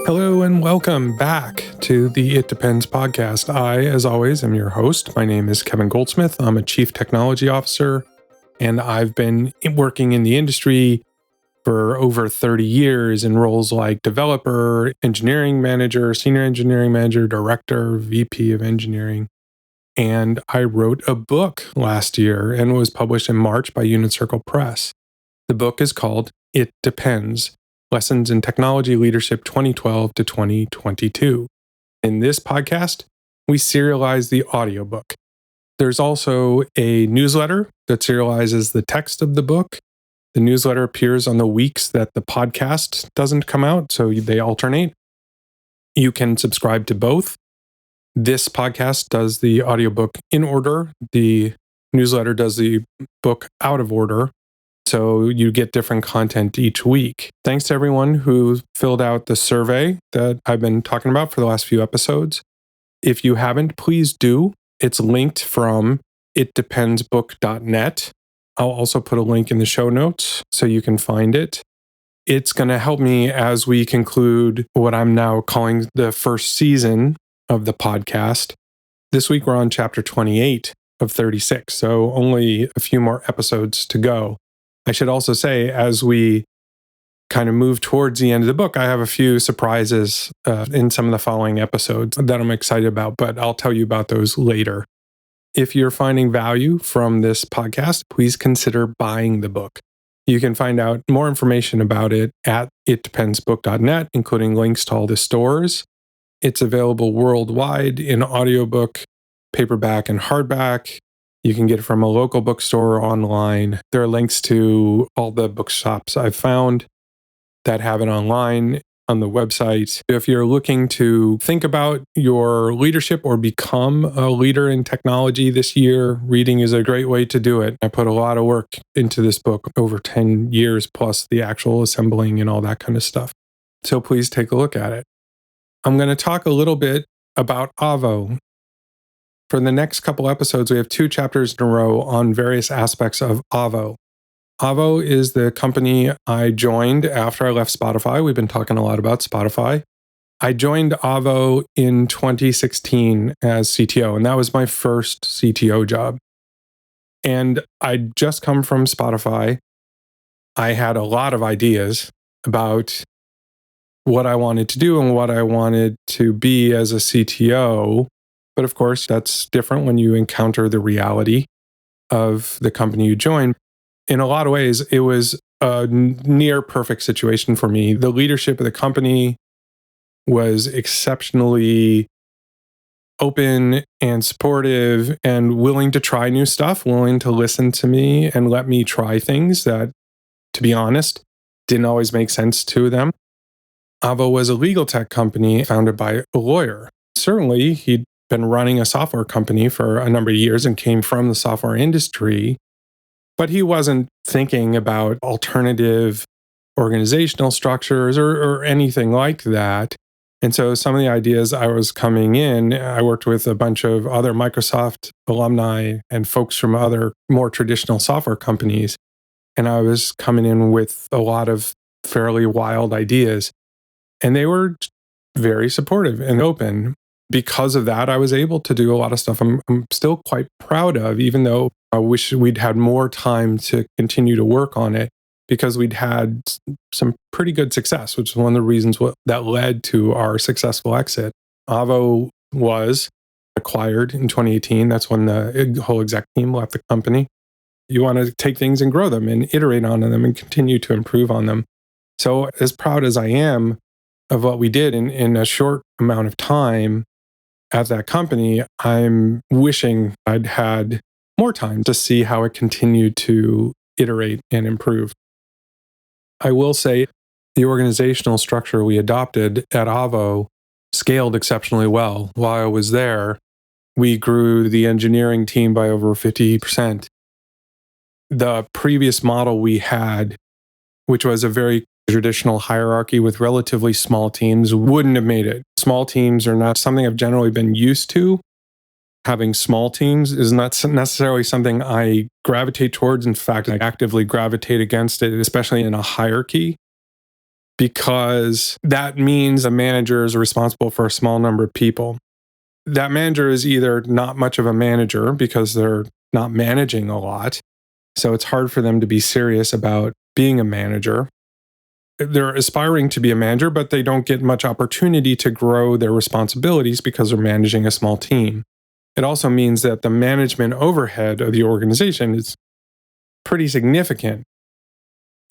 Hello and welcome back to the It Depends podcast. I, as always, am your host. My name is Kevin Goldsmith. I'm a Chief Technology Officer, and I've been working in the industry for over 30 years in roles like developer, engineering manager, senior engineering manager, director, VP of engineering. And I wrote a book last year and was published in March by Unicircle Press. The book is called It Depends: Lessons in Technology Leadership 2012 to 2022. In this podcast, we serialize the audiobook. There's also a newsletter that serializes the text of the book. The newsletter appears on the weeks that the podcast doesn't come out, so they alternate. You can subscribe to both. This podcast does the audiobook in order. The newsletter does the book out of order. So you get different content each week. Thanks to everyone who filled out the survey that I've been talking about for the last few episodes. If you haven't, please do. It's linked from itdependsbook.net. I'll also put a link in the show notes so you can find it. It's going to help me as we conclude what I'm now calling the first season of the podcast. This week we're on chapter 28 of 36, so only a few more episodes to go. I should also say, as we kind of move towards the end of the book, I have a few surprises in some of the following episodes that I'm excited about, but I'll tell you about those later. If you're finding value from this podcast, please consider buying the book. You can find out more information about it at itdependsbook.net, including links to all the stores. It's available worldwide in audiobook, paperback, and hardback. You can get it from a local bookstore or online. There are links to all the bookshops I've found that have it online on the website. If you're looking to think about your leadership or become a leader in technology this year, reading is a great way to do it. I put a lot of work into this book, over 10 years, plus the actual assembling and all that kind of stuff. So please take a look at it. I'm going to talk a little bit about Avvo. For the next couple episodes, we have 2 chapters in a row on various aspects of Avvo. Avvo is the company I joined after I left Spotify. We've been talking a lot about Spotify. I joined Avvo in 2016 as CTO, and that was my first CTO job. And I'd just come from Spotify. I had a lot of ideas about what I wanted to do and what I wanted to be as a CTO. But of course, that's different when you encounter the reality of the company you join. In a lot of ways, it was a near perfect situation for me. The leadership of the company was exceptionally open and supportive and willing to try new stuff, willing to listen to me and let me try things that, to be honest, didn't always make sense to them. Avvo was a legal tech company founded by a lawyer. Certainly, he'd been running a software company for a number of years and came from the software industry, but he wasn't thinking about alternative organizational structures or anything like that. And so some of the ideas I was coming in, I worked with a bunch of other Microsoft alumni and folks from other more traditional software companies. And I was coming in with a lot of fairly wild ideas. And they were very supportive and open. Because of that, I was able to do a lot of stuff I'm still quite proud of, even though I wish we'd had more time to continue to work on it, because we'd had some pretty good success, which is one of the reasons that led to our successful exit. Avvo was acquired in 2018. That's when the whole exec team left the company. You want to take things and grow them and iterate on them and continue to improve on them. So as proud as I am of what we did in a short amount of time at that company, I'm wishing I'd had more time to see how it continued to iterate and improve. I will say the organizational structure we adopted at Avvo scaled exceptionally well. While I was there, we grew the engineering team by over 50%. The previous model we had, which was a very traditional hierarchy with relatively small teams, wouldn't have made it. Small teams are not something I've generally been used to. Having small teams is not necessarily something I gravitate towards. In fact, I actively gravitate against it, especially in a hierarchy. because that means a manager is responsible for a small number of people. That manager is either not much of a manager because they're not managing a lot, so it's hard for them to be serious about being a manager. They're aspiring to be a manager, but they don't get much opportunity to grow their responsibilities because they're managing a small team. It also means that the management overhead of the organization is pretty significant.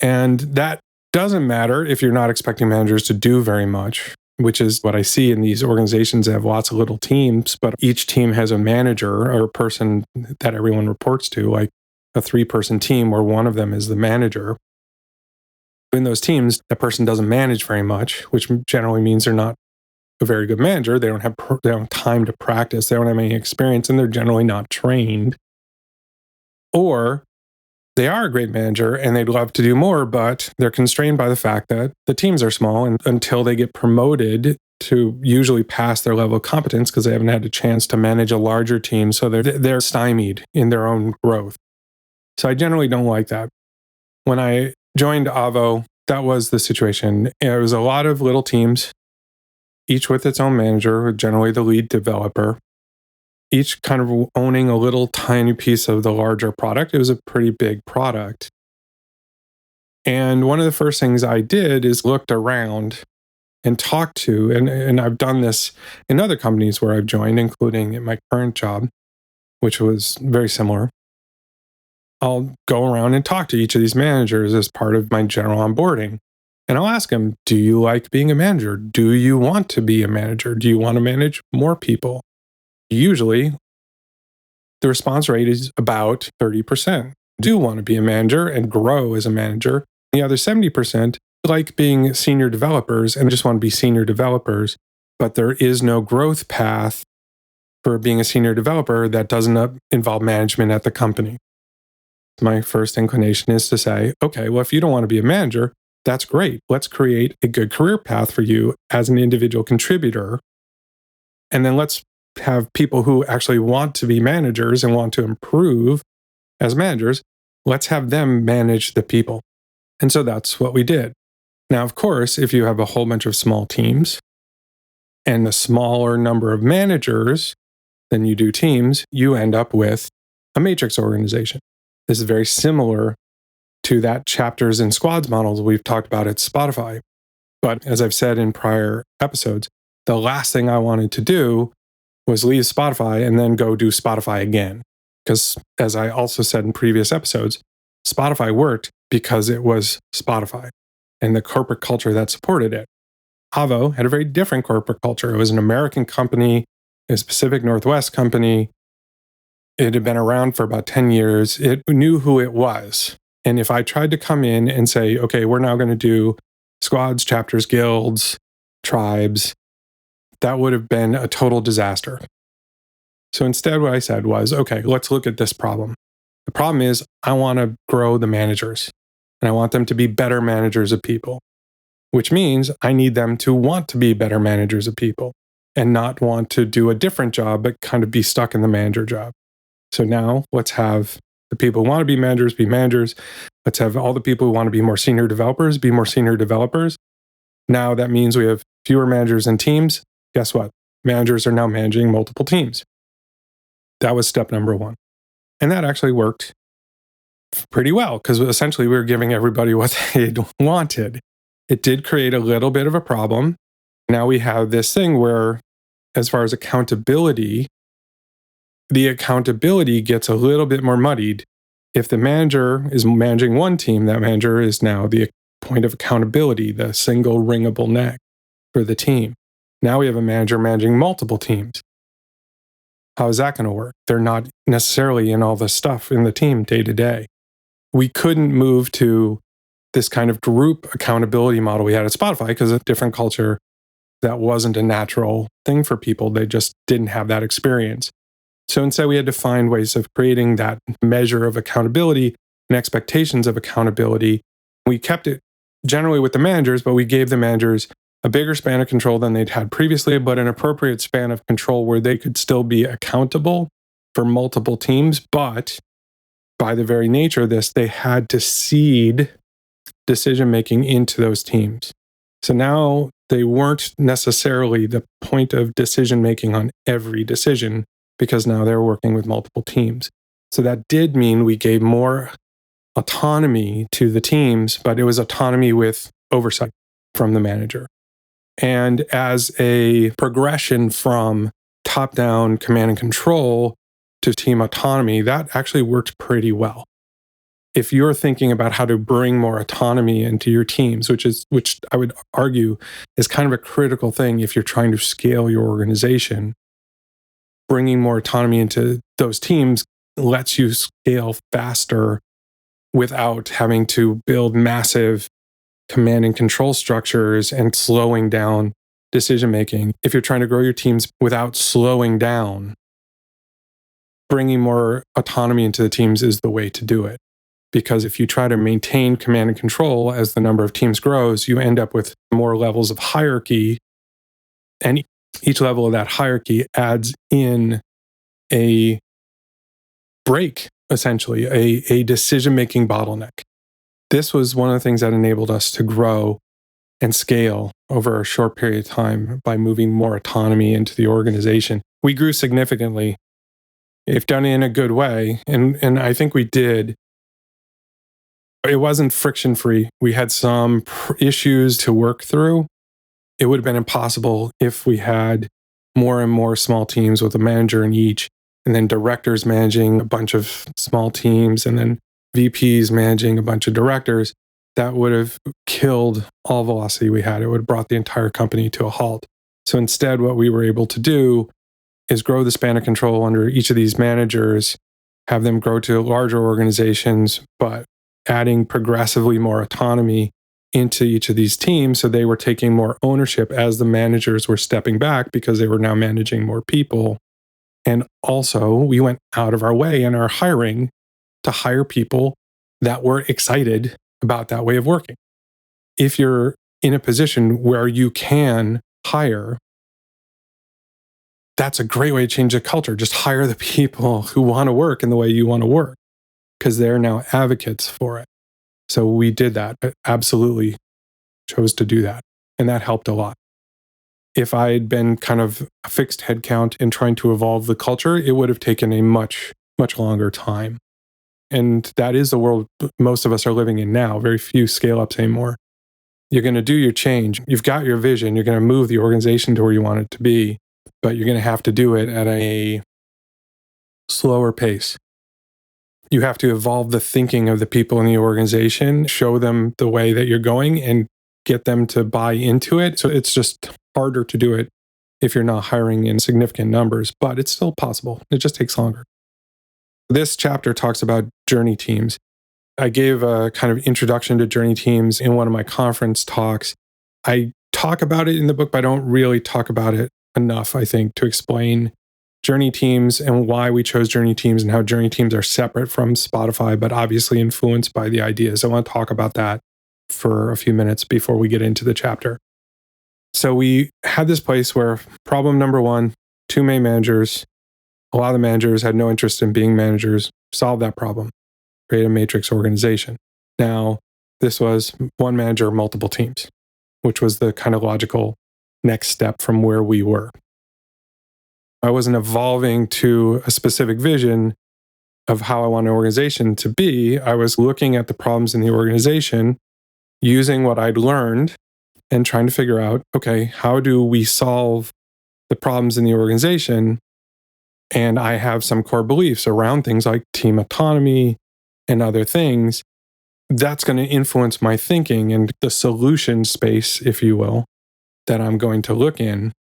And that doesn't matter if you're not expecting managers to do very much, which is what I see in these organizations that have lots of little teams, but each team has a manager or a person that everyone reports to, like a 3-person team where one of them is the manager. In those teams, that person doesn't manage very much, which generally means they're not a very good manager. They don't have time to practice. They don't have any experience, and they're generally not trained. Or they are a great manager and they'd love to do more, but they're constrained by the fact that the teams are small, and until they get promoted to usually pass their level of competence because they haven't had a chance to manage a larger team, so they're stymied in their own growth. So I generally don't like that. When I joined Avvo, that was the situation. It was a lot of little teams, each with its own manager, generally the lead developer, each kind of owning a little tiny piece of the larger product. It was a pretty big product. And one of the first things I did is looked around and talked to, and I've done this in other companies where I've joined, including in my current job, which was very similar. I'll go around and talk to each of these managers as part of my general onboarding. And I'll ask them, do you like being a manager? Do you want to be a manager? Do you want to manage more people? Usually, the response rate is about 30%. Do want to be a manager and grow as a manager. The other 70% like being senior developers and just want to be senior developers, but there is no growth path for being a senior developer that doesn't involve management at the company. My first inclination is to say, okay, well, if you don't want to be a manager, that's great. Let's create a good career path for you as an individual contributor. And then let's have people who actually want to be managers and want to improve as managers. Let's have them manage the people. And so that's what we did. Now, of course, if you have a whole bunch of small teams and a smaller number of managers than you do teams, you end up with a matrix organization. This is very similar to that chapters and squads models we've talked about at Spotify. But as I've said in prior episodes, the last thing I wanted to do was leave Spotify and then go do Spotify again. Because as I also said in previous episodes, Spotify worked because it was Spotify and the corporate culture that supported it. Avvo had a very different corporate culture. It was an American company, a Pacific Northwest company. It had been around for about 10 years. It knew who it was. And if I tried to come in and say, okay, we're now going to do squads, chapters, guilds, tribes, that would have been a total disaster. So instead, what I said was, okay, let's look at this problem. The problem is I want to grow the managers and I want them to be better managers of people, which means I need them to want to be better managers of people and not want to do a different job, but kind of be stuck in the manager job. So now let's have the people who want to be managers be managers. Let's have all the people who want to be more senior developers be more senior developers. Now that means we have fewer managers and teams. Guess what? Managers are now managing multiple teams. That was step number one. And that actually worked pretty well because essentially we were giving everybody what they wanted. It did create a little bit of a problem. Now we have this thing where, as far as accountability, the accountability gets a little bit more muddied. If the manager is managing one team, that manager is now the point of accountability, the single ringable neck for the team. Now we have a manager managing multiple teams. How is that going to work? They're not necessarily in all the stuff in the team day to day. We couldn't move to this kind of group accountability model we had at Spotify because of a different culture. That wasn't a natural thing for people. They just didn't have that experience. So instead, we had to find ways of creating that measure of accountability and expectations of accountability. We kept it generally with the managers, but we gave the managers a bigger span of control than they'd had previously, but an appropriate span of control where they could still be accountable for multiple teams. But by the very nature of this, they had to seed decision-making into those teams. So now they weren't necessarily the point of decision making on every decision because now they're working with multiple teams. So that did mean we gave more autonomy to the teams, but it was autonomy with oversight from the manager. And as a progression from top-down command and control to team autonomy, that actually worked pretty well. If you're thinking about how to bring more autonomy into your teams, which I would argue is kind of a critical thing if you're trying to scale your organization, bringing more autonomy into those teams lets you scale faster without having to build massive command and control structures and slowing down decision making. If you're trying to grow your teams without slowing down, bringing more autonomy into the teams is the way to do it. Because if you try to maintain command and control as the number of teams grows, you end up with more levels of hierarchy. And each level of that hierarchy adds in a break, essentially, a decision-making bottleneck. This was one of the things that enabled us to grow and scale over a short period of time by moving more autonomy into the organization. We grew significantly, if done in a good way, and I think we did. It wasn't friction-free. We had some issues to work through. It would have been impossible if we had more and more small teams with a manager in each, and then directors managing a bunch of small teams, and then VPs managing a bunch of directors. That would have killed all velocity we had. It would have brought the entire company to a halt. So instead, what we were able to do is grow the span of control under each of these managers, have them grow to larger organizations, but adding progressively more autonomy into each of these teams. So they were taking more ownership as the managers were stepping back because they were now managing more people. And also, we went out of our way in our hiring to hire people that were excited about that way of working. If you're in a position where you can hire, that's a great way to change the culture. Just hire the people who want to work in the way you want to work, because they're now advocates for it. So we did that. Absolutely chose to do that. And that helped a lot. If I had been kind of a fixed headcount in trying to evolve the culture, it would have taken a much, much longer time. And that is the world most of us are living in now. Very few scale ups anymore. You're going to do your change. You've got your vision. You're going to move the organization to where you want it to be, but you're going to have to do it at a slower pace. You have to evolve the thinking of the people in the organization, show them the way that you're going, and get them to buy into it. So it's just harder to do it if you're not hiring in significant numbers, but it's still possible. It just takes longer. This chapter talks about journey teams. I gave a kind of introduction to journey teams in one of my conference talks. I talk about it in the book, but I don't really talk about it enough, I think, to explain journey teams and why we chose journey teams and how journey teams are separate from Spotify, but obviously influenced by the ideas. I want to talk about that for a few minutes before we get into the chapter. So we had this place where problem number one, two main managers. A lot of the managers had no interest in being managers. Solve that problem. Create a matrix organization. Now, this was one manager, multiple teams, which was the kind of logical next step from where we were. I wasn't evolving to a specific vision of how I want an organization to be. I was looking at the problems in the organization, using what I'd learned and trying to figure out, okay, how do we solve the problems in the organization? And I have some core beliefs around things like team autonomy and other things. That's going to influence my thinking and the solution space, if you will, that I'm going to look in.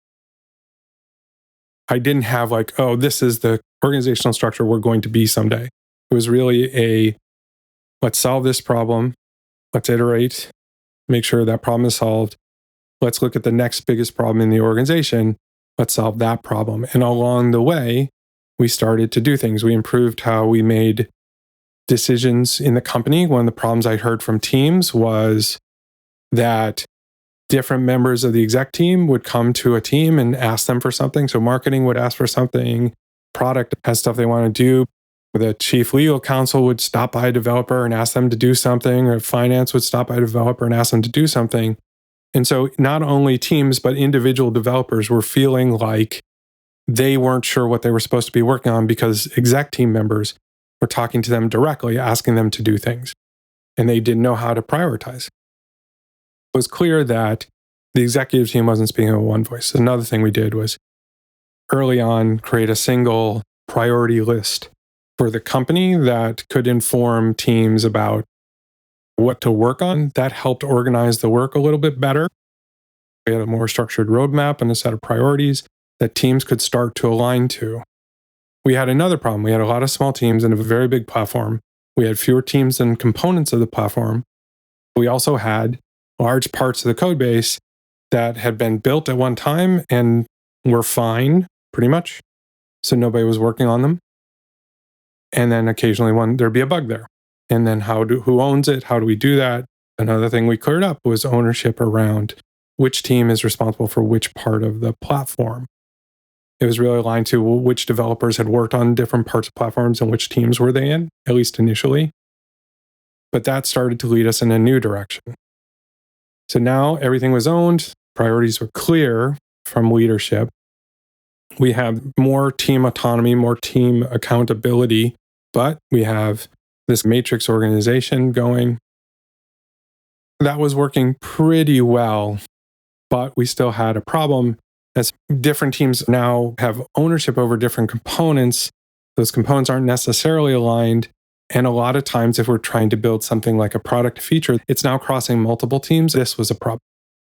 I didn't have like, oh, this is the organizational structure we're going to be someday. It was really let's solve this problem. Let's iterate, make sure that problem is solved. Let's look at the next biggest problem in the organization. Let's solve that problem. And along the way, we started to do things. We improved how we made decisions in the company. One of the problems I heard from teams was that different members of the exec team would come to a team and ask them for something. So marketing would ask for something, product has stuff they want to do. The chief legal counsel would stop by a developer and ask them to do something, or finance would stop by a developer and ask them to do something. And so not only teams, but individual developers were feeling like they weren't sure what they were supposed to be working on because exec team members were talking to them directly, asking them to do things, and they didn't know how to prioritize. It was clear that the executive team wasn't speaking with one voice. Another thing we did was early on create a single priority list for the company that could inform teams about what to work on. That helped organize the work a little bit better. We had a more structured roadmap and a set of priorities that teams could start to align to. We had another problem. We had a lot of small teams and a very big platform. We had fewer teams and components of the platform. We also had large parts of the code base that had been built at one time and were fine, pretty much. So nobody was working on them. And then occasionally there'd be a bug there. And then who owns it? How do we do that? Another thing we cleared up was ownership around which team is responsible for which part of the platform. It was really aligned to which developers had worked on different parts of platforms and which teams were they in, at least initially. But that started to lead us in a new direction. So now everything was owned, priorities were clear from leadership. We have more team autonomy, more team accountability, but we have this matrix organization going. That was working pretty well, but we still had a problem as different teams now have ownership over different components. Those components aren't necessarily aligned. And a lot of times, if we're trying to build something like a product feature, it's now crossing multiple teams. This was a problem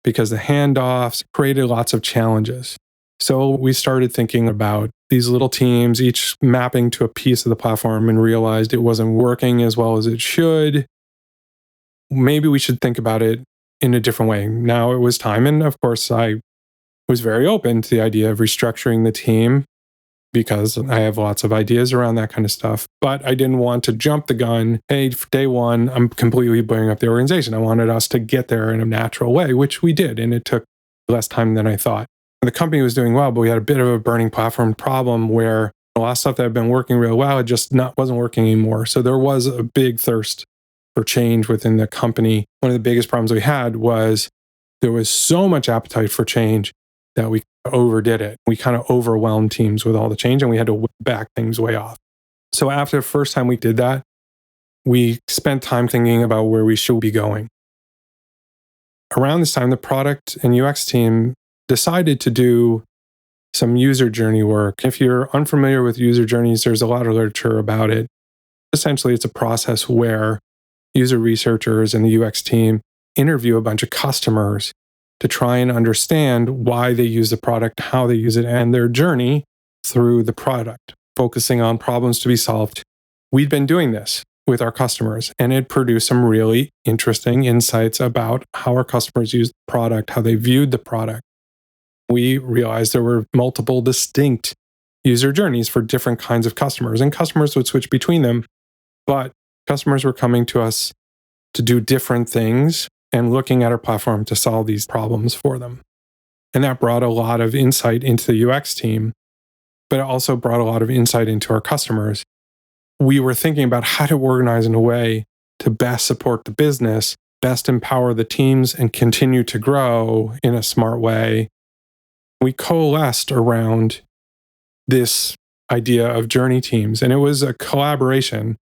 because the handoffs created lots of challenges. So we started thinking about these little teams, each mapping to a piece of the platform, and realized it wasn't working as well as it should. Maybe we should think about it in a different way. Now it was time. And of course, I was very open to the idea of restructuring the team because I have lots of ideas around that kind of stuff. But I didn't want to jump the gun. Hey, for day one, I'm completely blowing up the organization. I wanted us to get there in a natural way, which we did. And it took less time than I thought. The company was doing well, but we had a bit of a burning platform problem where a lot of stuff that had been working real well, it just wasn't working anymore. So there was a big thirst for change within the company. One of the biggest problems we had was there was so much appetite for change that we overdid it. We kind of overwhelmed teams with all the change and we had to back things way off. So after the first time we did that, we spent time thinking about where we should be going. Around this time, the product and UX team decided to do some user journey work. If you're unfamiliar with user journeys, there's a lot of literature about it. Essentially, it's a process where user researchers and the UX team interview a bunch of customers to try and understand why they use the product, how they use it, and their journey through the product, focusing on problems to be solved. We'd been doing this with our customers, and it produced some really interesting insights about how our customers used the product, how they viewed the product. We realized there were multiple distinct user journeys for different kinds of customers, and customers would switch between them, but customers were coming to us to do different things and looking at our platform to solve these problems for them. And that brought a lot of insight into the UX team, but it also brought a lot of insight into our customers. We were thinking about how to organize in a way to best support the business, best empower the teams, and continue to grow in a smart way. We coalesced around this idea of journey teams, and it was a collaboration.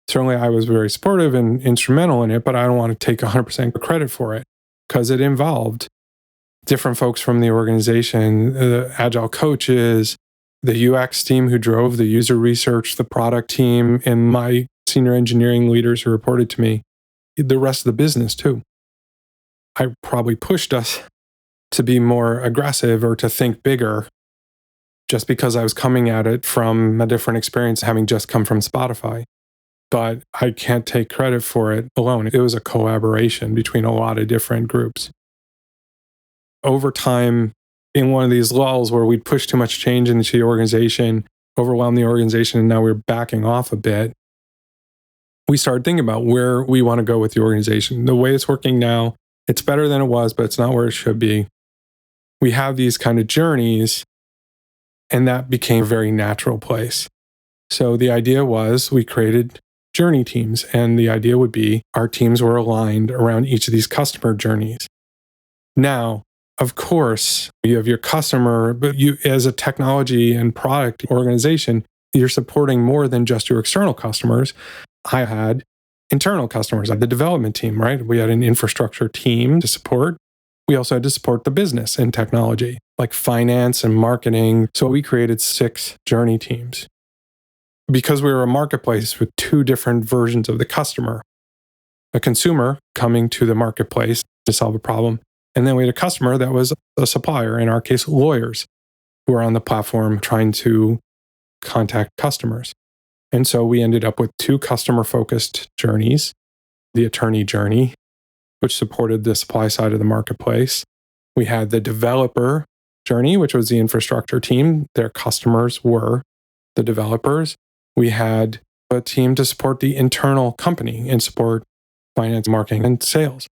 Certainly, I was very supportive and instrumental in it, but I don't want to take 100% credit for it because it involved different folks from the organization, the agile coaches, the UX team who drove the user research, the product team, and my senior engineering leaders who reported to me, the rest of the business too. I probably pushed us to be more aggressive or to think bigger just because I was coming at it from a different experience, having just come from Spotify. But I can't take credit for it alone. It was a collaboration between a lot of different groups. Over time, in one of these lulls where we'd pushed too much change into the organization, overwhelmed the organization, and now we're backing off a bit, we started thinking about where we want to go with the organization. The way it's working now, it's better than it was, but it's not where it should be. We have these kind of journeys, and that became a very natural place. So the idea was we created journey teams, and the idea would be our teams were aligned around each of these customer journeys. Now, of course, you have your customer, but you, as a technology and product organization, you're supporting more than just your external customers. I had internal customers, like the development team, right? We had an infrastructure team to support. We also had to support the business and technology, like finance and marketing. So we created 6 journey teams because we were a marketplace with 2 different versions of the customer. A consumer coming to the marketplace to solve a problem. And then we had a customer that was a supplier, in our case, lawyers, who were on the platform trying to contact customers. And so we ended up with 2 customer-focused journeys, the attorney journey, which supported the supply side of the marketplace. We had the developer journey, which was the infrastructure team. Their customers were the developers. We had a team to support the internal company and support finance, marketing, and sales.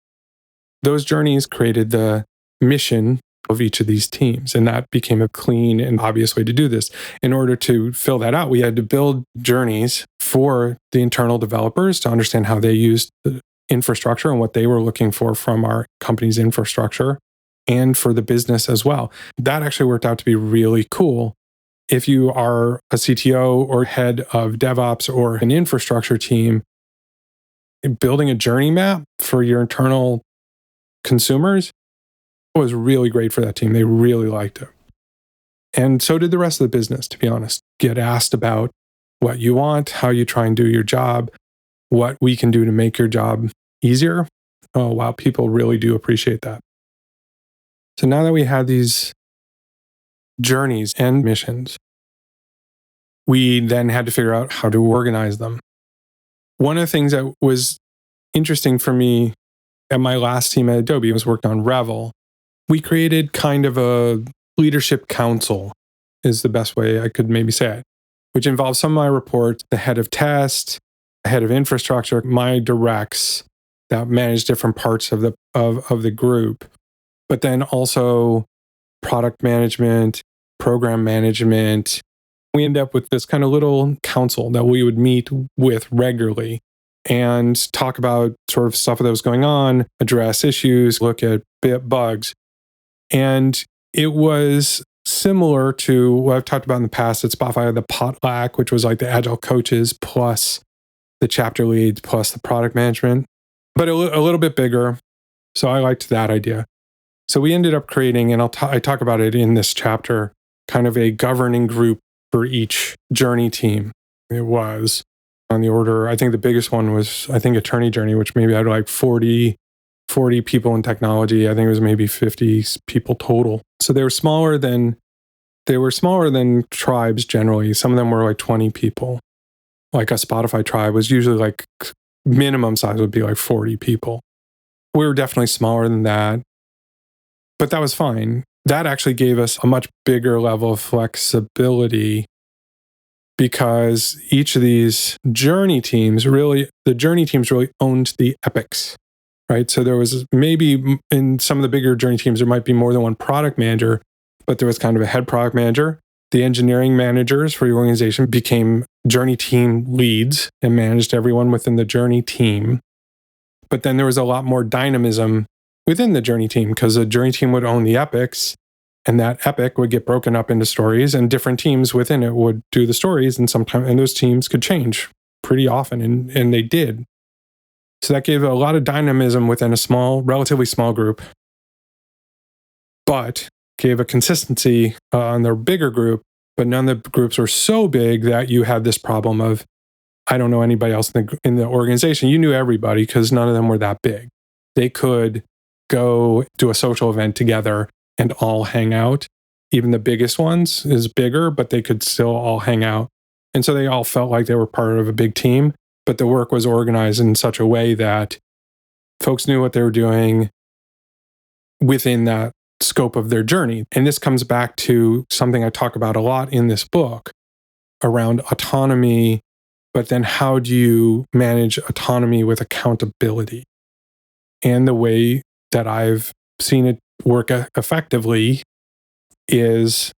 Those journeys created the mission of each of these teams, and that became a clean and obvious way to do this. In order to fill that out, we had to build journeys for the internal developers to understand how they used the infrastructure and what they were looking for from our company's infrastructure, and for the business as well. That actually worked out to be really cool. If you are a CTO or head of DevOps or an infrastructure team, building a journey map for your internal consumers was really great for that team. They really liked it. And so did the rest of the business, to be honest. Get asked about what you want, how you try and do your job, what we can do to make your job easier. Oh, wow, people really do appreciate that. So now that we had these journeys and missions, we then had to figure out how to organize them. One of the things that was interesting for me at my last team at Adobe was working on Revel. We created kind of a leadership council, is the best way I could maybe say it, which involves some of my reports, the head of test, the head of infrastructure, my directs that manage different parts of the group, but then also product management, program management. We end up with this kind of little council that we would meet with regularly and talk about sort of stuff that was going on, address issues, look at bugs. And it was similar to what I've talked about in the past at Spotify, the potluck, which was like the agile coaches plus the chapter leads plus the product management, but a little bit bigger. So I liked that idea. So we ended up creating, and I talk about it in this chapter, kind of a governing group for each journey team. It was on the order, I think the biggest one was, attorney journey, which maybe had like 40 people in technology. I think it was maybe 50 people total. So they were smaller than tribes generally. Some of them were like 20 people. Like a Spotify tribe was usually like minimum size would be like 40 people. We were definitely smaller than that, but that was fine. That actually gave us a much bigger level of flexibility because each of these journey teams really owned the epics, right? So there was maybe in some of the bigger journey teams, there might be more than one product manager, but there was kind of a head product manager. The engineering managers for your organization became journey team leads and managed everyone within the journey team. But then there was a lot more dynamism within the journey team because the journey team would own the epics, and that epic would get broken up into stories, and different teams within it would do the stories, and those teams could change pretty often, and they did. So that gave a lot of dynamism within a relatively small group, but gave a consistency on their bigger group. But none of the groups were so big that you had this problem of, I don't know anybody else in the organization. You knew everybody because none of them were that big. They could go do a social event together and all hang out. Even the biggest ones is bigger, but they could still all hang out. And so they all felt like they were part of a big team, but the work was organized in such a way that folks knew what they were doing within that scope of their journey. And this comes back to something I talk about a lot in this book around autonomy, but then how do you manage autonomy with accountability? And the way that I've seen it work effectively is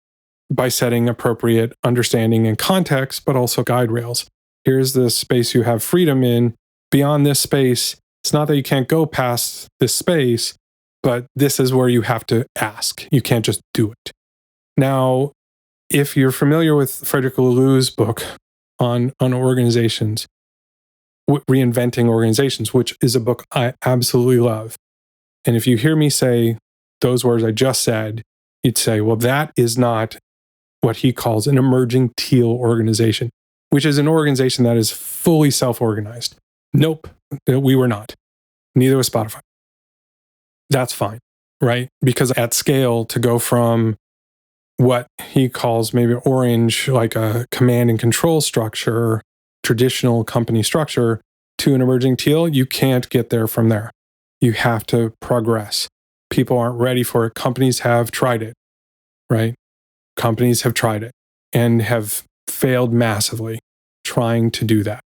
by setting appropriate understanding and context, but also guide rails. Here's the space you have freedom in. Beyond this space, it's not that you can't go past this space, But this is where you have to ask. You can't just do it. Now, if you're familiar with Frederick Laloux's book on organizations, Reinventing Organizations, which is a book I absolutely love. And if you hear me say those words I just said, you'd say, well, that is not what he calls an emerging teal organization, which is an organization that is fully self-organized. Nope, we were not. Neither was Spotify. That's fine, right? Because at scale, to go from what he calls maybe orange, like a command and control structure, traditional company structure, to an emerging teal, you can't get there from there. You have to progress. People aren't ready for it. Companies have tried it, right? Companies have tried it and have failed massively trying to do that.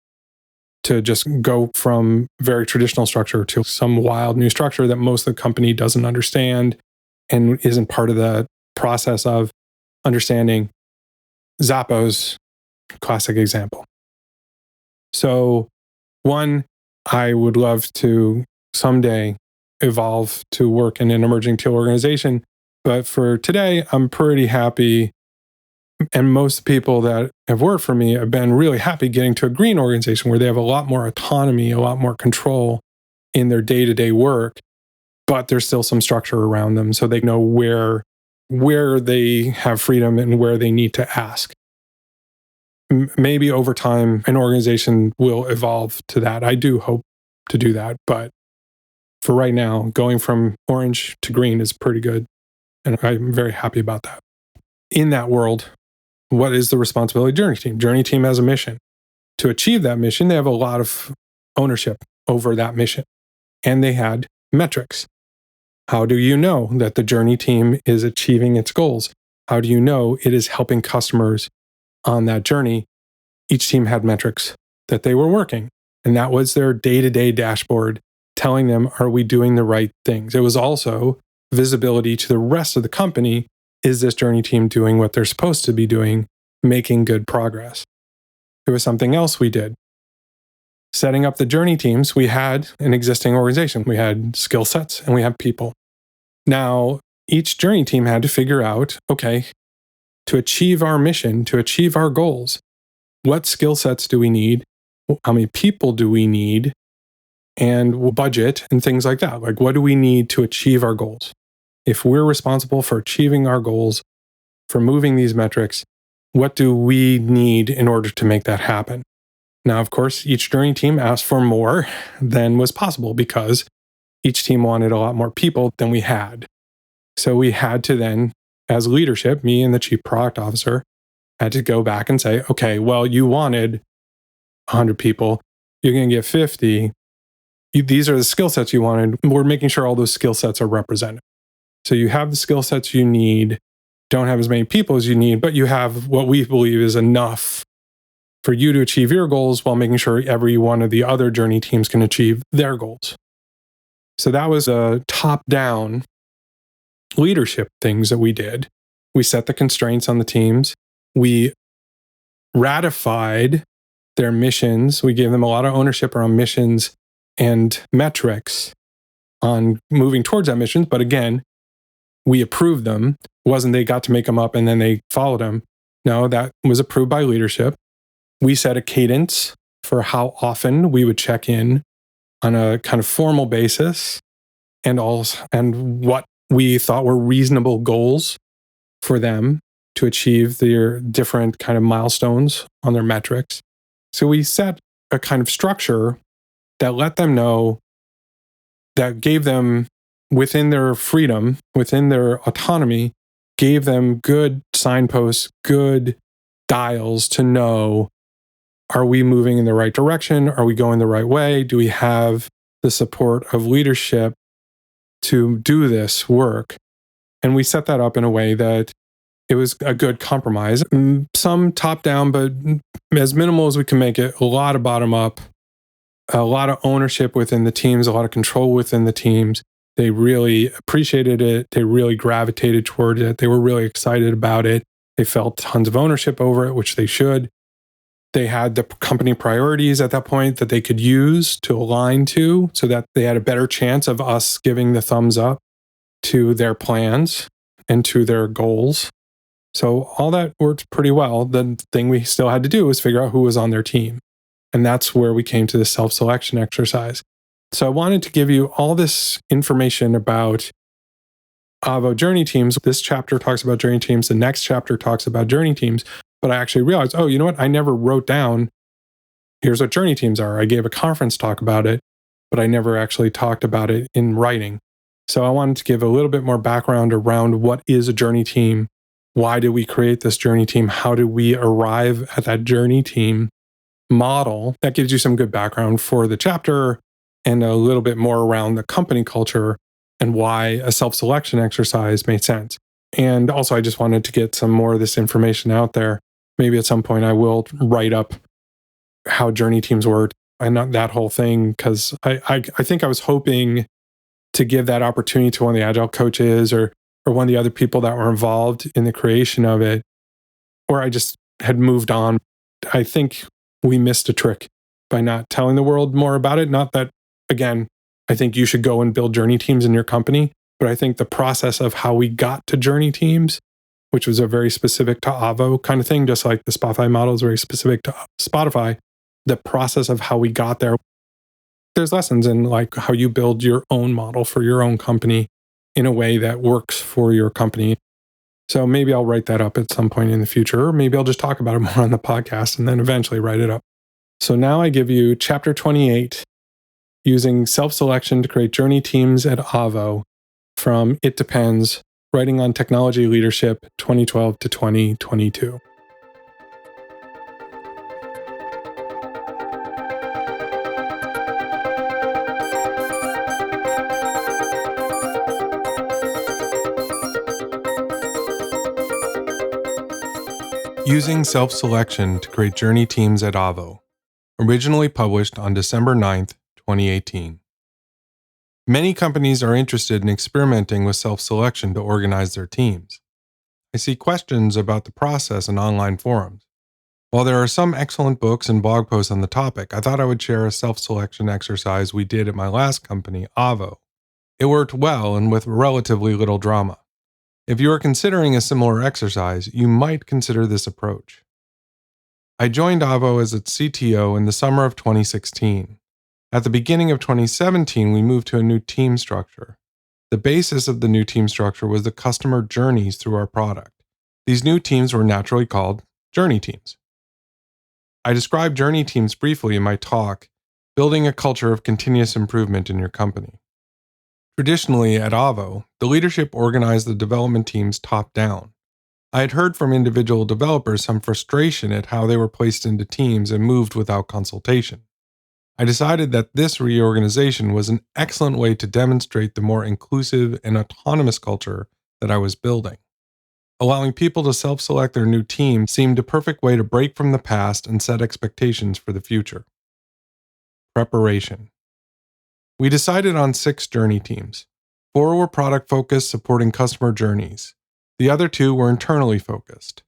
To just go from very traditional structure to some wild new structure that most of the company doesn't understand and isn't part of the process of understanding. Zappos, classic example. So, one, I would love to someday evolve to work in an emerging teal organization. But for today, I'm pretty happy. And most people that have worked for me have been really happy getting to a green organization where they have a lot more autonomy, a lot more control in their day-to-day work, but there's still some structure around them so they know where they have freedom and where they need to ask. Maybe over time, an organization will evolve to that. I do hope to do that. But for right now, going from orange to green is pretty good. And I'm very happy about that. In that world, what is the responsibility of Journey Team? Journey Team has a mission. To achieve that mission, they have a lot of ownership over that mission. And they had metrics. How do you know that the Journey Team is achieving its goals? How do you know it is helping customers on that journey? Each team had metrics that they were working. And that was their day-to-day dashboard telling them, are we doing the right things? It was also visibility to the rest of the company. Is this Journey Team doing what they're supposed to be doing, making good progress? There was something else we did. Setting up the Journey Teams, we had an existing organization. We had skill sets and we had people. Now, each Journey Team had to figure out, okay, to achieve our mission, to achieve our goals, what skill sets do we need? How many people do we need? And budget and things like that. Like, what do we need to achieve our goals? If we're responsible for achieving our goals, for moving these metrics, what do we need in order to make that happen? Now, of course, each Journey Team asked for more than was possible because each team wanted a lot more people than we had. So we had to then, as leadership, me and the chief product officer, had to go back and say, okay, well, you wanted 100 people. You're going to get 50. These are the skill sets you wanted. We're making sure all those skill sets are represented. So you have the skill sets you need, don't have as many people as you need, but you have what we believe is enough for you to achieve your goals while making sure every one of the other Journey Teams can achieve their goals. So that was a top-down leadership things that we did. We set the constraints on the teams. We ratified their missions. We gave them a lot of ownership around missions and metrics on moving towards that mission. But again, we approved them. It wasn't they got to make them up and then they followed them. No, that was approved by leadership. We set a cadence for how often we would check in on a kind of formal basis and what we thought were reasonable goals for them to achieve their different kind of milestones on their metrics. So we set a kind of structure that let them know, that gave them, within their freedom, within their autonomy, gave them good signposts, good dials to know, are we moving in the right direction? Are we going the right way? Do we have the support of leadership to do this work? And we set that up in a way that it was a good compromise. Some top down, but as minimal as we can make it, a lot of bottom up, a lot of ownership within the teams, a lot of control within the teams. They really appreciated it. They really gravitated toward it. They were really excited about it. They felt tons of ownership over it, which they should. They had the company priorities at that point that they could use to align to so that they had a better chance of us giving the thumbs up to their plans and to their goals. So all that worked pretty well. The thing we still had to do was figure out who was on their team. And that's where we came to the self-selection exercise. So I wanted to give you all this information about Avvo journey teams. This chapter talks about journey teams. The next chapter talks about journey teams. But I actually realized, oh, you know what? I never wrote down, here's what journey teams are. I gave a conference talk about it, but I never actually talked about it in writing. So I wanted to give a little bit more background around what is a journey team. Why did we create this journey team? How did we arrive at that journey team model? That gives you some good background for the chapter and a little bit more around the company culture and why a self-selection exercise made sense. And also, I just wanted to get some more of this information out there. Maybe at some point I will write up how journey teams work and not that whole thing, because I think I was hoping to give that opportunity to one of the agile coaches or one of the other people that were involved in the creation of it, or I just had moved on. I think we missed a trick by not telling the world more about it. Not that, again, I think you should go and build journey teams in your company, but I think the process of how we got to journey teams, which was a very specific to Avvo kind of thing, just like the Spotify model is very specific to Spotify, the process of how we got there. There's lessons in like how you build your own model for your own company in a way that works for your company. So maybe I'll write that up at some point in the future, or maybe I'll just talk about it more on the podcast and then eventually write it up. So now I give you chapter 28, using self-selection to create journey teams at Avvo, from It Depends, Writing on Technology Leadership, 2012 to 2022. Using self-selection to create journey teams at Avvo, originally published on December 9th, 2018. Many companies are interested in experimenting with self-selection to organize their teams. I see questions about the process in online forums. While there are some excellent books and blog posts on the topic, I thought I would share a self-selection exercise we did at my last company, Avvo. It worked well and with relatively little drama. If you are considering a similar exercise, you might consider this approach. I joined Avvo as its CTO in the summer of 2016. At the beginning of 2017, we moved to a new team structure. The basis of the new team structure was the customer journeys through our product. These new teams were naturally called journey teams. I described journey teams briefly in my talk, Building a Culture of Continuous Improvement in Your Company. Traditionally, at Avvo, the leadership organized the development teams top-down. I had heard from individual developers some frustration at how they were placed into teams and moved without consultation. I decided that this reorganization was an excellent way to demonstrate the more inclusive and autonomous culture that I was building. Allowing people to self-select their new team seemed a perfect way to break from the past and set expectations for the future. Preparation. We decided on 6 journey teams. 4 were product-focused, supporting customer journeys. The other 2 were internally focused.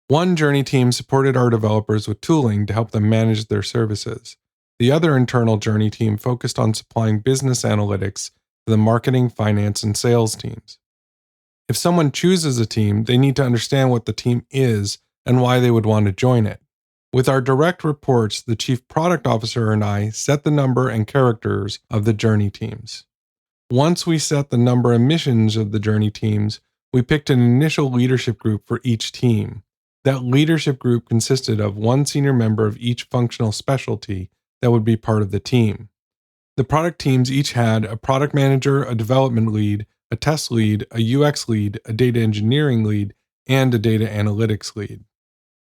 1 journey team supported our developers with tooling to help them manage their services. The other internal journey team focused on supplying business analytics to the marketing, finance, and sales teams. If someone chooses a team, they need to understand what the team is and why they would want to join it. With our direct reports, the Chief Product Officer and I set the number and characters of the journey teams. Once we set the number and missions of the journey teams, we picked an initial leadership group for each team. That leadership group consisted of 1 senior member of each functional specialty that would be part of the team. The product teams each had a product manager, a development lead, a test lead, a UX lead, a data engineering lead, and a data analytics lead.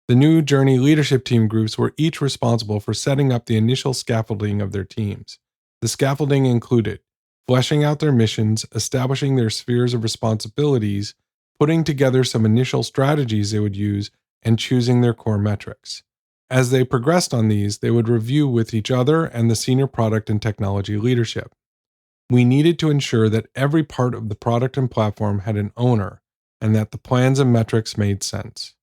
The new journey leadership team groups were each responsible for setting up the initial scaffolding of their teams. The scaffolding included fleshing out their missions, establishing their spheres of responsibilities, putting together some initial strategies they would use, and choosing their core metrics. As they progressed on these, they would review with each other and the senior product and technology leadership. We needed to ensure that every part of the product and platform had an owner, and that the plans and metrics made sense.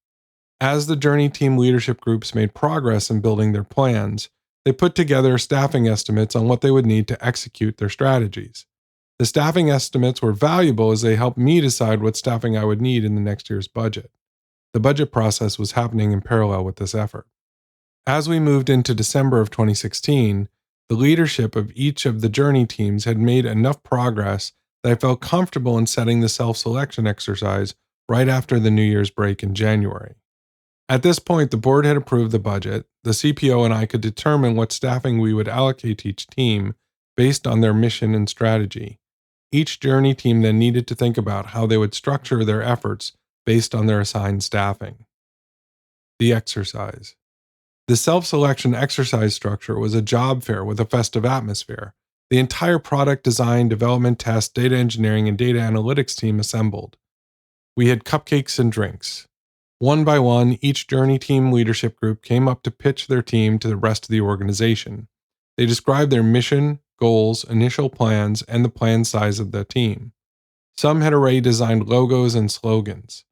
As the journey team leadership groups made progress in building their plans, they put together staffing estimates on what they would need to execute their strategies. The staffing estimates were valuable as they helped me decide what staffing I would need in the next year's budget. The budget process was happening in parallel with this effort. As we moved into December of 2016, the leadership of each of the journey teams had made enough progress that I felt comfortable in setting the self-selection exercise right after the New Year's break in January. At this point, the board had approved the budget. The CPO and I could determine what staffing we would allocate to each team based on their mission and strategy. Each journey team then needed to think about how they would structure their efforts based on their assigned staffing. The exercise. The self-selection exercise structure was a job fair with a festive atmosphere. The entire product design, development, test, data engineering, and data analytics team assembled. We had cupcakes and drinks. One by one, each journey team leadership group came up to pitch their team to the rest of the organization. They described their mission, goals, initial plans, and the planned size of the team. Some had already designed logos and slogans.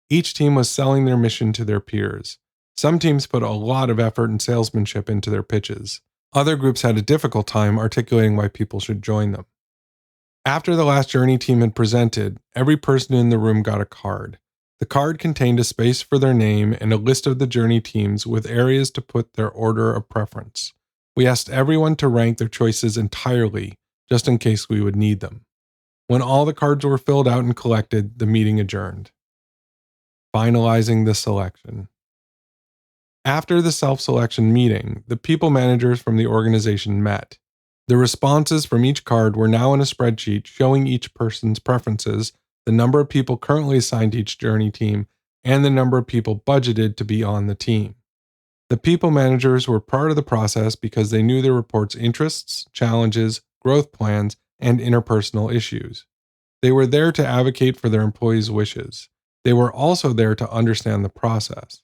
Each team was selling their mission to their peers. Some teams put a lot of effort and salesmanship into their pitches. Other groups had a difficult time articulating why people should join them. After the last journey team had presented, every person in the room got a card. The card contained a space for their name and a list of the journey teams with areas to put their order of preference. We asked everyone to rank their choices entirely, just in case we would need them. When all the cards were filled out and collected, the meeting adjourned. Finalizing the selection. After the self-selection meeting, the people managers from the organization met. The responses from each card were now in a spreadsheet showing each person's preferences, the number of people currently assigned to each journey team, and the number of people budgeted to be on the team. The people managers were part of the process because they knew their report's interests, challenges, growth plans, and interpersonal issues. They were there to advocate for their employees' wishes. They were also there to understand the process.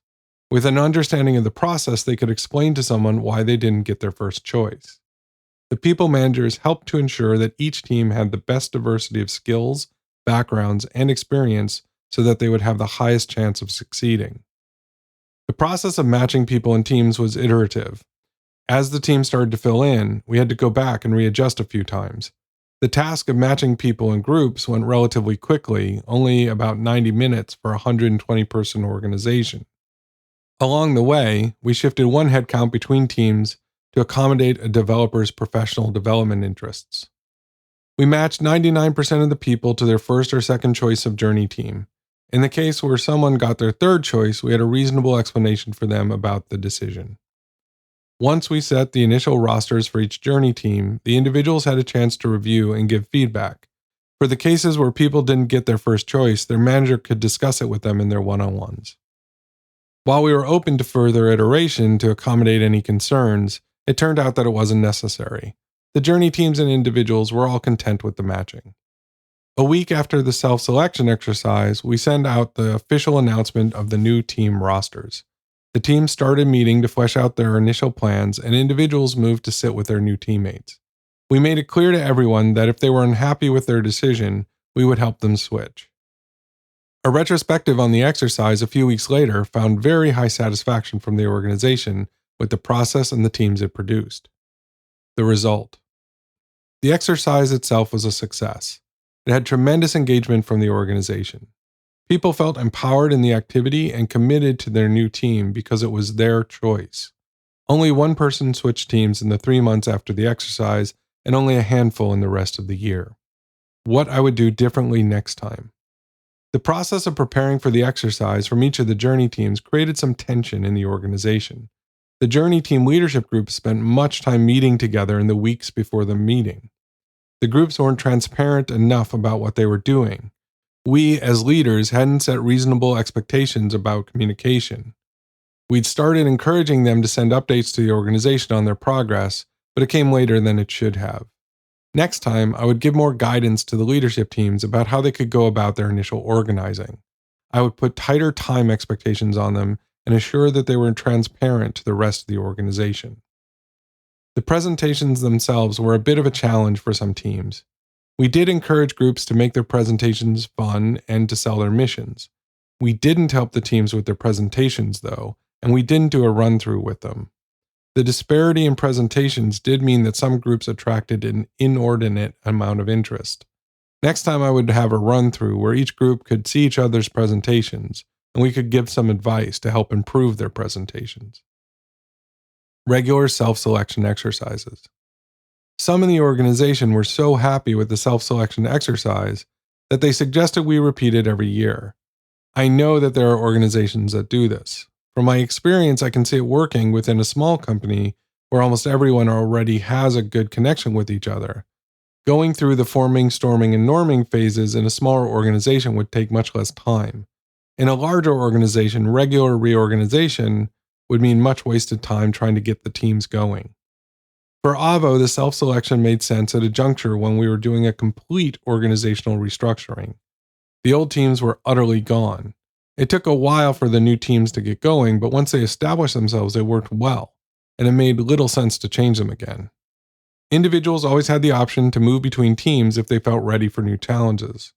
With an understanding of the process, they could explain to someone why they didn't get their first choice. The people managers helped to ensure that each team had the best diversity of skills, backgrounds, and experience so that they would have the highest chance of succeeding. The process of matching people in teams was iterative. As the team started to fill in, we had to go back and readjust a few times. The task of matching people in groups went relatively quickly, only about 90 minutes for a 120-person organization. Along the way, we shifted one headcount between teams to accommodate a developer's professional development interests. We matched 99% of the people to their first or second choice of journey team. In the case where someone got their third choice, we had a reasonable explanation for them about the decision. Once we set the initial rosters for each journey team, the individuals had a chance to review and give feedback. For the cases where people didn't get their first choice, their manager could discuss it with them in their one-on-ones. While we were open to further iteration to accommodate any concerns, it turned out that it wasn't necessary. The journey teams and individuals were all content with the matching. A week after the self-selection exercise, we sent out the official announcement of the new team rosters. The teams started meeting to flesh out their initial plans, and individuals moved to sit with their new teammates. We made it clear to everyone that if they were unhappy with their decision, we would help them switch. A retrospective on the exercise a few weeks later found very high satisfaction from the organization with the process and the teams it produced. The result. The exercise itself was a success. It had tremendous engagement from the organization. People felt empowered in the activity and committed to their new team because it was their choice. Only one person switched teams in the 3 months after the exercise, and only a handful in the rest of the year. What I would do differently next time. The process of preparing for the exercise from each of the journey teams created some tension in the organization. The journey team leadership groups spent much time meeting together in the weeks before the meeting. The groups weren't transparent enough about what they were doing. We, as leaders, hadn't set reasonable expectations about communication. We'd started encouraging them to send updates to the organization on their progress, but it came later than it should have. Next time, I would give more guidance to the leadership teams about how they could go about their initial organizing. I would put tighter time expectations on them and assure that they were transparent to the rest of the organization. The presentations themselves were a bit of a challenge for some teams. We did encourage groups to make their presentations fun and to sell their missions. We didn't help the teams with their presentations, though, and we didn't do a run-through with them. The disparity in presentations did mean that some groups attracted an inordinate amount of interest. Next time I would have a run through where each group could see each other's presentations and we could give some advice to help improve their presentations. Regular self-selection exercises. Some in the organization were so happy with the self-selection exercise that they suggested we repeat it every year. I know that there are organizations that do this. From my experience, I can see it working within a small company where almost everyone already has a good connection with each other. Going through the forming, storming, and norming phases in a smaller organization would take much less time. In a larger organization, regular reorganization would mean much wasted time trying to get the teams going. For Avvo, the self-selection made sense at a juncture when we were doing a complete organizational restructuring. The old teams were utterly gone. It took a while for the new teams to get going, but once they established themselves, they worked well, and it made little sense to change them again. Individuals always had the option to move between teams if they felt ready for new challenges.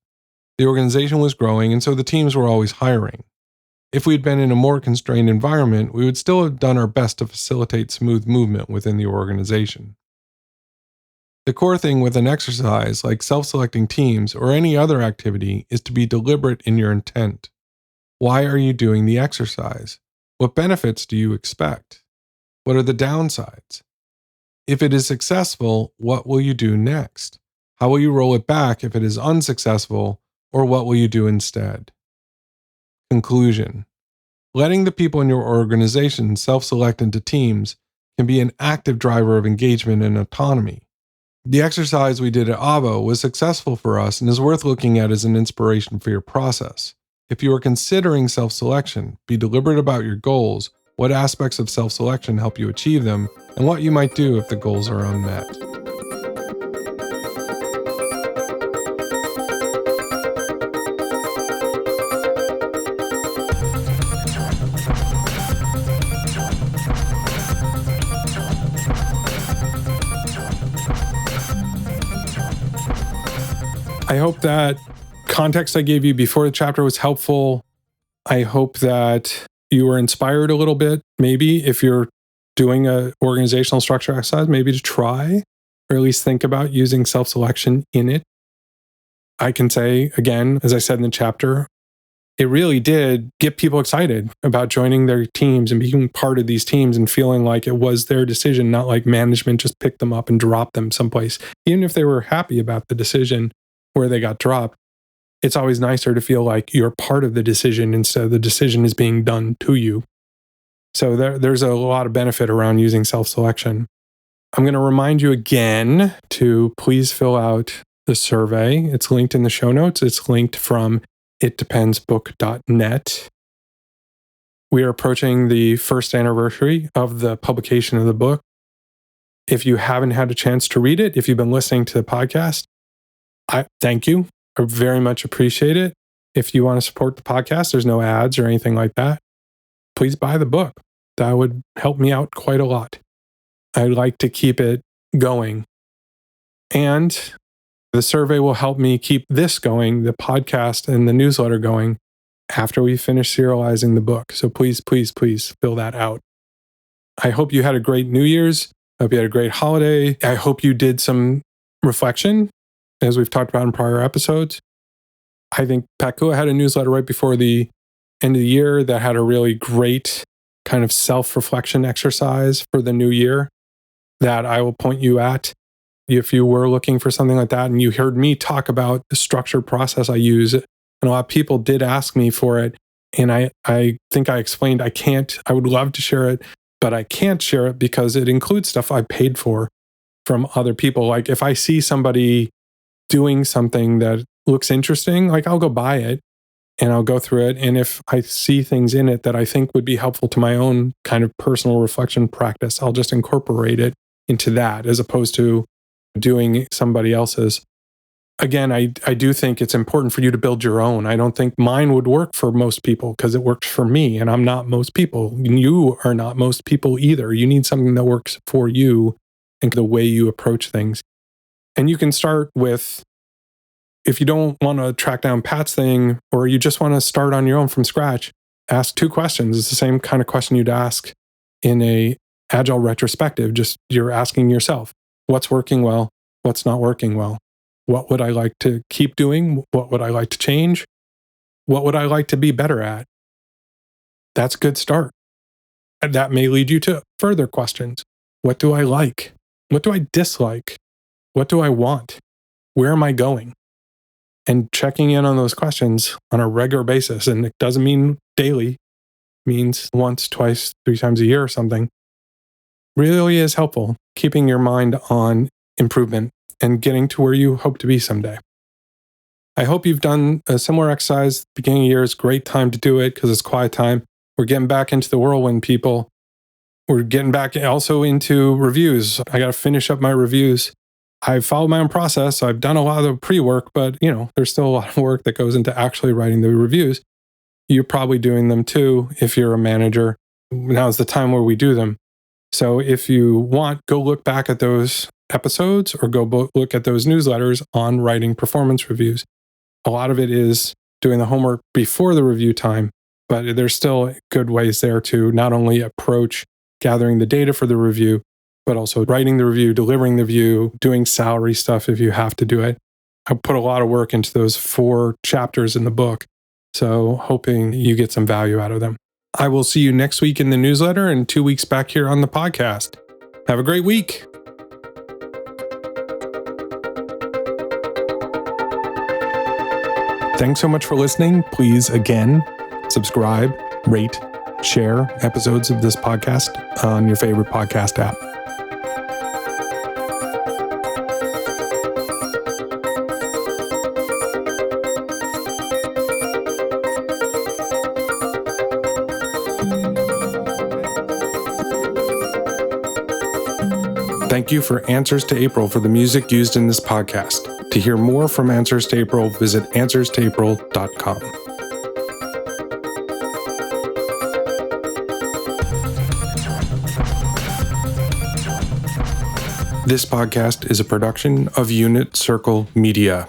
The organization was growing, and so the teams were always hiring. If we had been in a more constrained environment, we would still have done our best to facilitate smooth movement within the organization. The core thing with an exercise like self-selecting teams or any other activity is to be deliberate in your intent. Why are you doing the exercise? What benefits do you expect? What are the downsides? If it is successful, what will you do next? How will you roll it back if it is unsuccessful, or what will you do instead? Conclusion. Letting the people in your organization self-select into teams can be an active driver of engagement and autonomy. The exercise we did at Avvo was successful for us and is worth looking at as an inspiration for your process. If you are considering self-selection, be deliberate about your goals, what aspects of self-selection help you achieve them, and what you might do if the goals are unmet. I hope that context I gave you before the chapter was helpful. I hope that you were inspired a little bit, maybe if you're doing an organizational structure exercise, maybe to try, or at least think about using self-selection in it. I can say, again, as I said in the chapter, it really did get people excited about joining their teams and being part of these teams and feeling like it was their decision, not like management just picked them up and dropped them someplace. Even if they were happy about the decision where they got dropped, it's always nicer to feel like you're part of the decision instead of the decision is being done to you. So there's a lot of benefit around using self-selection. I'm going to remind you again to please fill out the survey. It's linked in the show notes. It's linked from itdependsbook.net. We are approaching the first anniversary of the publication of the book. If you haven't had a chance to read it, if you've been listening to the podcast, I thank you. I very much appreciate it. If you want to support the podcast, there's no ads or anything like that. Please buy the book. That would help me out quite a lot. I'd like to keep it going. And the survey will help me keep this going, the podcast and the newsletter going, after we finish serializing the book. So please, please, please fill that out. I hope you had a great New Year's. I hope you had a great holiday. I hope you did some reflection, as we've talked about in prior episodes. I think Pakua had a newsletter right before the end of the year that had a really great kind of self-reflection exercise for the new year that I will point you at. If you were looking for something like that and you heard me talk about the structured process I use, and a lot of people did ask me for it, and I think I explained I would love to share it, but I can't share it because it includes stuff I paid for from other people. Like if I see somebody doing something that looks interesting, like I'll go buy it and I'll go through it. And if I see things in it that I think would be helpful to my own kind of personal reflection practice, I'll just incorporate it into that as opposed to doing somebody else's. Again, I do think it's important for you to build your own. I don't think mine would work for most people because it works for me and I'm not most people. You are not most people either. You need something that works for you and the way you approach things. And you can start with, if you don't want to track down Pat's thing, or you just want to start on your own from scratch, ask 2 questions. It's the same kind of question you'd ask in a agile retrospective. Just you're asking yourself, what's working well? What's not working well? What would I like to keep doing? What would I like to change? What would I like to be better at? That's a good start. And that may lead you to further questions. What do I like? What do I dislike? What do I want? Where am I going? And checking in on those questions on a regular basis. And it doesn't mean daily, it means once, twice, 3 times a year or something. Really is helpful, keeping your mind on improvement and getting to where you hope to be someday. I hope you've done a similar exercise. Beginning of the year is a great time to do it because it's quiet time. We're getting back into the whirlwind, people. We're getting back also into reviews. I got to finish up my reviews. I've followed my own process. So I've done a lot of the pre-work, but there's still a lot of work that goes into actually writing the reviews. You're probably doing them too if you're a manager. Now's the time where we do them. So if you want, go look back at those episodes or go look at those newsletters on writing performance reviews. A lot of it is doing the homework before the review time, but there's still good ways there to not only approach gathering the data for the review, but also writing the review, delivering the review, doing salary stuff if you have to do it. I put a lot of work into those 4 chapters in the book, so hoping you get some value out of them. I will see you next week in the newsletter and 2 weeks back here on the podcast. Have a great week. Thanks so much for listening. Please, again, subscribe, rate, share episodes of this podcast on your favorite podcast app. Thank you for Answers to April for the music used in this podcast. To hear more from Answers to April, visit answerstoapril.com. This podcast is a production of Unit Circle Media.